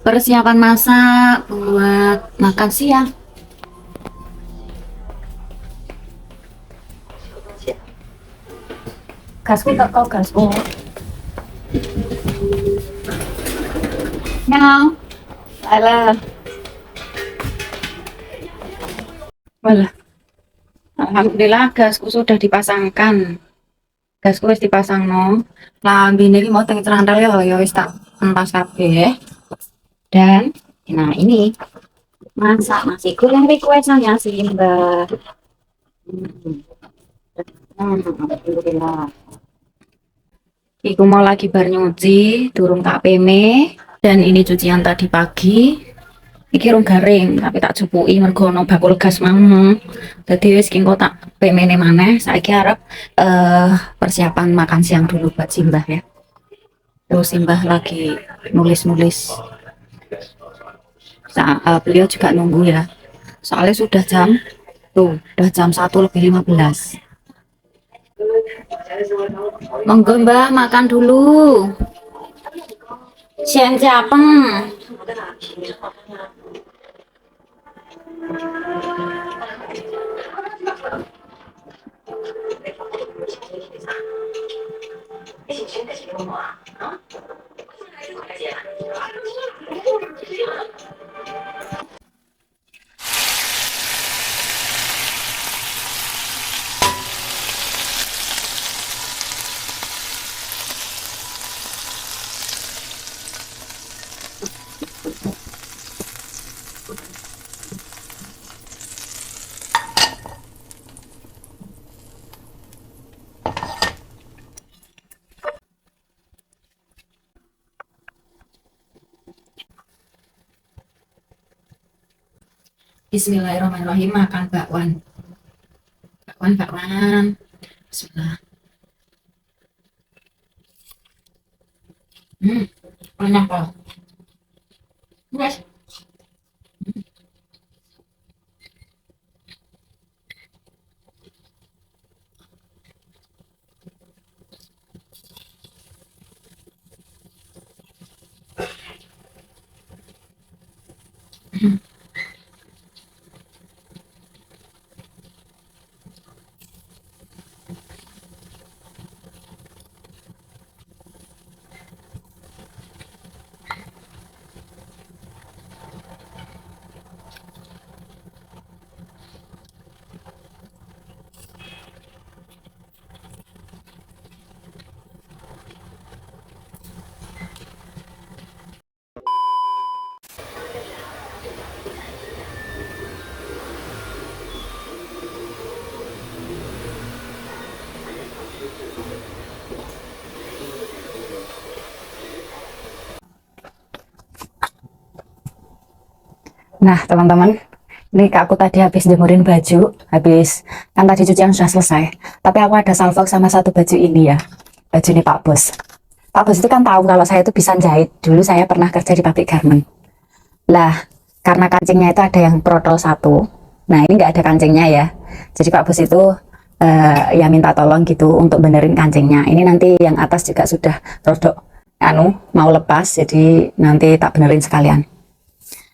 Persiapan masak buat makan siang. Gasku tak kau gasku. Nyang, alah, walah. Alhamdulillah gasku sudah dipasangkan. Gasku wis dipasang no. Lambene iki mau teng cerantel ya wis tak entas kabeh. Dan nah ini masak nasi goreng requestannya sih Mbak. Alhamdulillah. Iku mau lagi bar nyuci, durung tak peme. Dan ini cucian tadi pagi. Iki rung garing, tapi tak cupuki mergo ono bakul gas mau. Dadi wis ki engko tak pemene maneh. Saiki arep persiapan makan siang dulu buat Simbah ya. Terus Simbah lagi nulis-nulis. Beliau juga nunggu ya. Soalnya sudah jam tuh, udah jam 1 lebih 15. Monggo Mbah makan dulu. Siang capeng. Bismillahirrahmanirrahim, makan bakwan. Bakwan. Bismillah. Enak kok. Yes. Nah, teman-teman, ini aku tadi habis jemurin baju, kan tadi cucian sudah selesai. Tapi aku ada salvok sama satu baju ini ya, baju ini Pak Bos. Pak Bos itu kan tahu kalau saya itu bisa jahit. Dulu saya pernah kerja di pabrik garment. Lah, karena kancingnya itu ada yang protol satu. Nah, ini nggak ada kancingnya ya. Jadi Pak Bos itu ya minta tolong gitu untuk benerin kancingnya. Ini nanti yang atas juga sudah rodok mau lepas, jadi nanti tak benerin sekalian.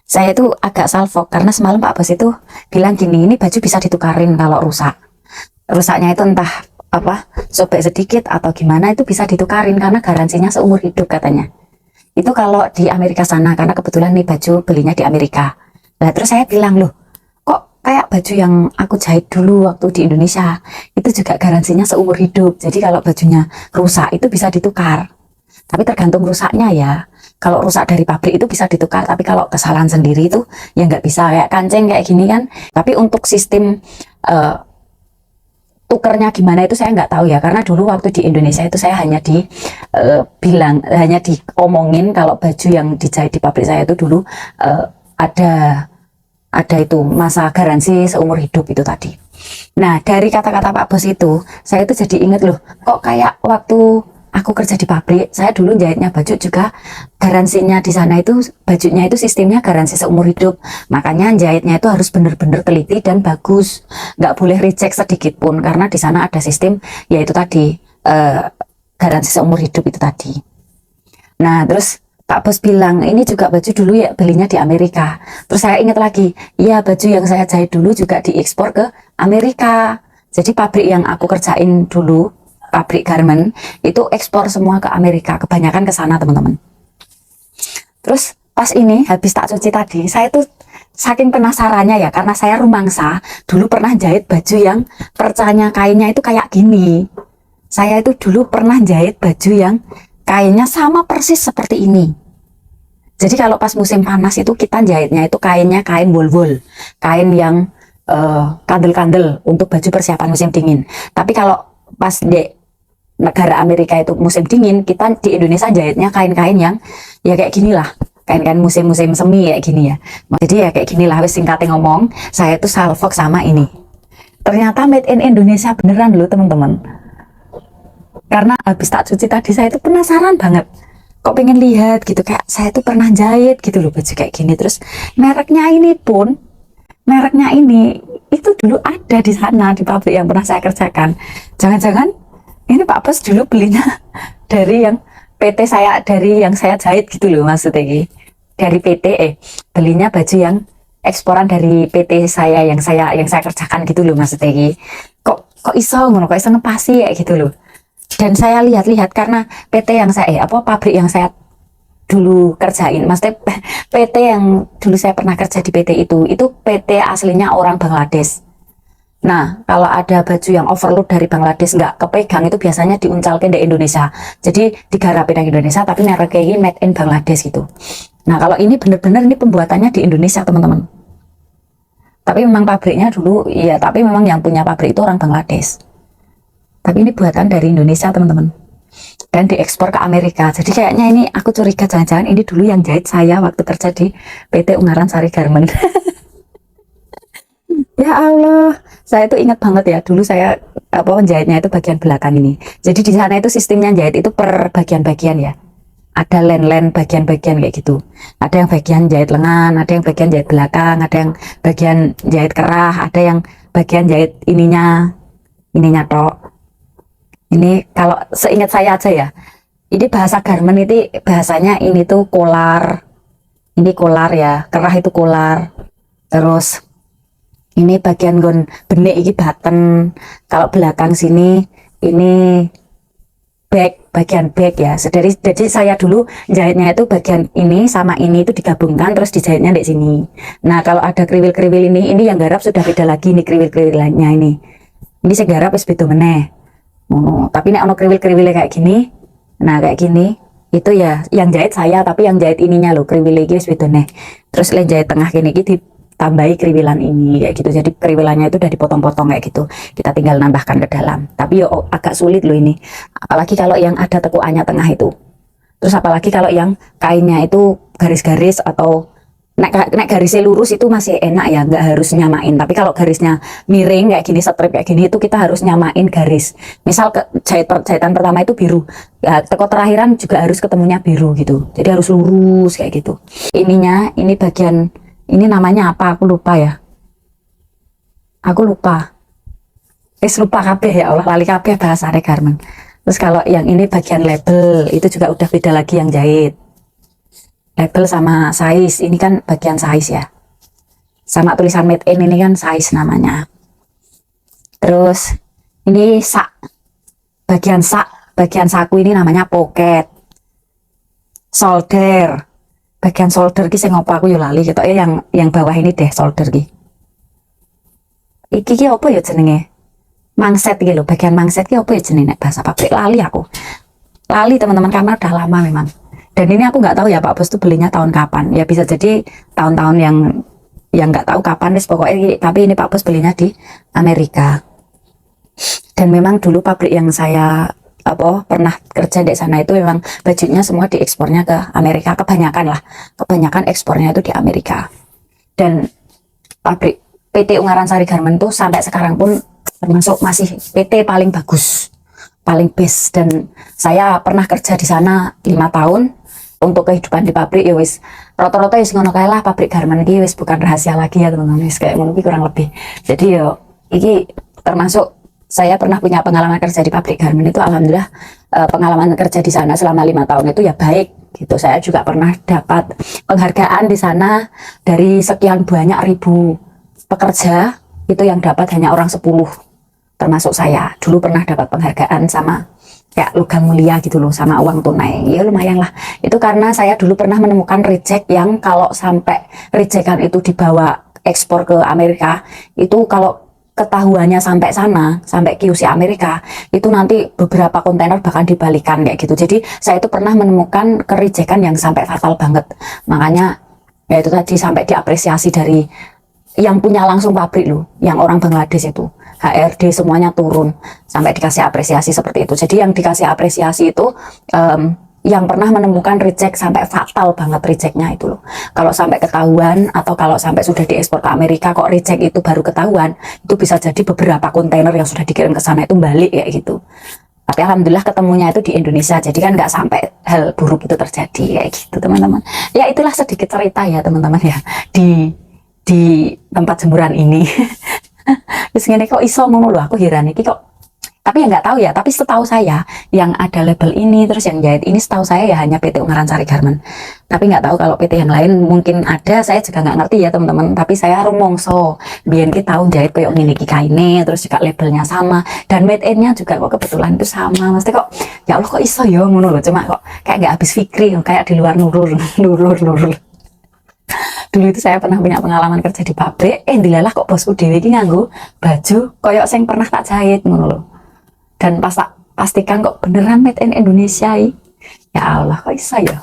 Saya itu agak salfok karena semalam Pak Bos itu bilang gini, ini baju bisa ditukarin kalau rusak. Rusaknya itu entah apa, sobek sedikit atau gimana itu bisa ditukarin karena garansinya seumur hidup katanya. Itu kalau di Amerika sana, karena kebetulan nih baju belinya di Amerika. Nah terus saya bilang, loh kok kayak baju yang aku jahit dulu waktu di Indonesia, itu juga garansinya seumur hidup. Jadi kalau bajunya rusak itu bisa ditukar. Tapi tergantung rusaknya ya. Kalau rusak dari pabrik itu bisa ditukar, tapi kalau kesalahan sendiri itu ya nggak bisa, kayak kancing kayak gini kan. Tapi untuk sistem tukernya gimana itu saya nggak tahu ya, karena dulu waktu di Indonesia itu saya hanya hanya diomongin kalau baju yang dijahit di pabrik saya itu dulu ada itu masa garansi seumur hidup itu tadi. Nah dari kata-kata Pak Bos itu saya itu jadi inget loh, kok kayak waktu aku kerja di pabrik, saya dulu jahitnya baju juga garansinya di sana itu bajunya itu sistemnya garansi seumur hidup. Makanya jahitnya itu harus benar-benar teliti dan bagus, nggak boleh reject sedikit pun karena di sana ada sistem yaitu tadi garansi seumur hidup itu tadi. Nah terus Pak Bos bilang ini juga baju dulu ya belinya di Amerika. Terus saya ingat lagi, iya baju yang saya jahit dulu juga diekspor ke Amerika. Jadi pabrik yang aku kerjain dulu, pabrik garment itu ekspor semua ke Amerika, kebanyakan ke sana teman-teman. Terus pas ini habis tak cuci tadi, saya tuh saking penasarannya ya, karena saya rumangsa dulu pernah jahit baju yang percanya kainnya itu kayak gini. Saya itu dulu pernah jahit baju yang kainnya sama persis seperti ini. Jadi kalau pas musim panas itu kita jahitnya itu kainnya kain wol-wol, kain yang kandel-kandel untuk baju persiapan musim dingin. Tapi kalau pas di negara Amerika itu musim dingin, kita di Indonesia jahitnya kain-kain yang ya kayak gini lah, kain-kain musim-musim semi kayak gini ya. Jadi ya kayak gini lah, wis singkatnya ngomong, saya itu salfok sama ini. Ternyata made in Indonesia beneran loh teman-teman. Karena habis tak cuci tadi saya itu penasaran banget, kok pengen lihat gitu, kayak saya tuh pernah jahit gitu loh baju kayak gini. Terus mereknya ini itu dulu ada di sana di pabrik yang pernah saya kerjakan. Jangan-jangan ini Pak Bos dulu belinya dari yang PT saya, dari yang saya jahit gitu loh maksudnya. Dari PT belinya baju yang eksporan dari PT saya yang saya kerjakan gitu loh maksudnya. Kok iso ngono, kok iso ngepasi ya gitu loh. Dan saya lihat-lihat karena PT yang saya pabrik yang saya dulu kerjain, maksudnya PT yang dulu saya pernah kerja di PT itu PT aslinya orang Bangladesh. Nah, kalau ada baju yang overload dari Bangladesh nggak kepegang itu biasanya diuncalkan di Indonesia. Jadi digarapin di Indonesia tapi mereknya ini made in Bangladesh gitu. Nah, kalau ini bener-bener ini pembuatannya di Indonesia teman-teman. Tapi memang pabriknya dulu, ya tapi memang yang punya pabrik itu orang Bangladesh. Tapi ini buatan dari Indonesia teman-teman, dan diekspor ke Amerika. Jadi kayaknya ini aku curiga jangan-jangan ini dulu yang jahit saya waktu kerja di PT Ungaran Sari Garment. Ya Allah, saya tuh ingat banget ya dulu saya menjahitnya itu bagian belakang ini. Jadi di sana itu sistemnya jahit itu per bagian-bagian ya. Ada len-len bagian-bagian kayak gitu. Ada yang bagian jahit lengan, ada yang bagian jahit belakang, ada yang bagian jahit kerah, ada yang bagian jahit ininya tok. Ini kalau seingat saya aja ya, ini bahasa garment itu bahasanya ini tuh kolar, ini kolar ya, kerah itu kolar. Terus ini bagian gon benek ini button, kalau belakang sini ini bagian back ya. Jadi saya dulu jahitnya itu bagian ini sama ini itu digabungkan terus dijahitnya di sini. Nah kalau ada kriwil-kriwil ini yang garap sudah beda lagi nih kriwil-kriwilannya ini. Ini saya garap wis beda meneh. Tapi nek ono kriwil-kriwilnya kayak gini, nah kayak gini itu ya yang jahit saya, tapi yang jahit ininya loh kriwilnya gitu sebetulnya. Terus yang jahit tengah gini ditambahi kriwilan ini kayak gitu. Jadi kriwilannya itu udah dipotong-potong kayak gitu, kita tinggal nambahkan ke dalam. Tapi yo agak sulit loh ini, apalagi kalau yang ada tekukannya tengah itu. Terus apalagi kalau yang kainnya itu garis-garis atau nek garisnya lurus itu masih enak ya, nggak harus nyamain. Tapi kalau garisnya miring kayak gini, strip kayak gini itu kita harus nyamain garis. Misal jahitan pertama itu biru, ya, teko terakhiran juga harus ketemunya biru gitu. Jadi harus lurus kayak gitu. Ininya, ini bagian ini namanya apa? Aku lupa ya. Aku lupa. Lupa kabeh ya Allah, lali kabeh bahasa garment. Terus kalau yang ini bagian label itu juga udah beda lagi yang jahit. Label sama size, ini kan bagian size ya, sama tulisan made in ini kan size namanya. Terus ini bagian saku ini namanya pocket, shoulder, bagian shoulder ki sing ngopo aku yo lali gitu ya, yang bawah ini deh shoulder ki. Iki apa ya jenenge? Mangset gitu, bagian mangset ki apa ya jenenge bahasa pabrik, lali aku. Lali teman-teman, karena udah lama memang. Dan ini aku nggak tahu ya Pak Bos tuh belinya tahun kapan. Ya bisa jadi tahun-tahun yang nggak tahu kapan deh pokoknya. Tapi ini Pak Bos belinya di Amerika. Dan memang dulu pabrik yang saya pernah kerja di sana itu memang bajunya semua diekspornya ke Amerika, kebanyakan ekspornya itu di Amerika. Dan pabrik PT Ungaran Sari Garment tuh sampai sekarang pun termasuk masih PT paling bagus, paling best. Dan saya pernah kerja di sana 5 tahun. Untuk kehidupan di pabrik ya wis rata-rata wis ngono kae lah, pabrik garment iki wis bukan rahasia lagi ya teman-teman, wis kayak ngono kurang lebih. Jadi yo iki termasuk saya pernah punya pengalaman kerja di pabrik garment itu, alhamdulillah pengalaman kerja di sana selama 5 tahun itu ya baik gitu. Saya juga pernah dapat penghargaan di sana dari sekian banyak ribu pekerja, itu yang dapat hanya orang 10, termasuk saya. Dulu pernah dapat penghargaan sama kayak logam mulia gitu loh, sama uang tunai. Ya lumayan lah. Itu karena saya dulu pernah menemukan reject yang kalau sampai rejectan itu dibawa ekspor ke Amerika, itu kalau ketahuannya sampai sana, sampai QC Amerika, itu nanti beberapa kontainer bahkan dibalikan kayak gitu. Jadi saya itu pernah menemukan kerijekan yang sampai fatal banget. Makanya ya itu tadi sampai diapresiasi dari yang punya langsung pabrik loh, yang orang Bangladesh itu, HRD semuanya turun sampai dikasih apresiasi seperti itu. Jadi yang dikasih apresiasi itu yang pernah menemukan reject sampai fatal banget rejectnya itu loh. Kalau sampai ketahuan atau kalau sampai sudah diekspor ke Amerika kok reject itu baru ketahuan, itu bisa jadi beberapa kontainer yang sudah dikirim ke sana itu balik kayak gitu. Tapi alhamdulillah ketemunya itu di Indonesia, jadi kan nggak sampai hal buruk itu terjadi kayak gitu teman-teman. Ya itulah sedikit cerita ya teman-teman ya di tempat jemuran ini. Terus gini kok iso ngono loh, aku heran iki kok. Tapi ya nggak tahu ya, tapi setahu saya yang ada label ini terus yang jahit ini setahu saya ya hanya PT Ungaran Sari Garment. Tapi nggak tahu kalau PT yang lain mungkin ada, saya juga nggak ngerti ya teman-teman. Tapi saya rumongso biar kita tahu jahit kayak gini kainnya, terus juga labelnya sama dan made in-nya juga kok kebetulan itu sama. Mesti kok ya Allah kok iso ya ngono loh, cuma kok kayak nggak habis fikri, kayak di luar nurul. Dulu itu saya pernah punya pengalaman kerja di pabrik, dilalah kok bosku dewe iki nganggo baju koyok sing pernah tak jahit ngono loh. Dan pas tak pastikan kok beneran made in Indonesia. Ya Allah kok bisa ya.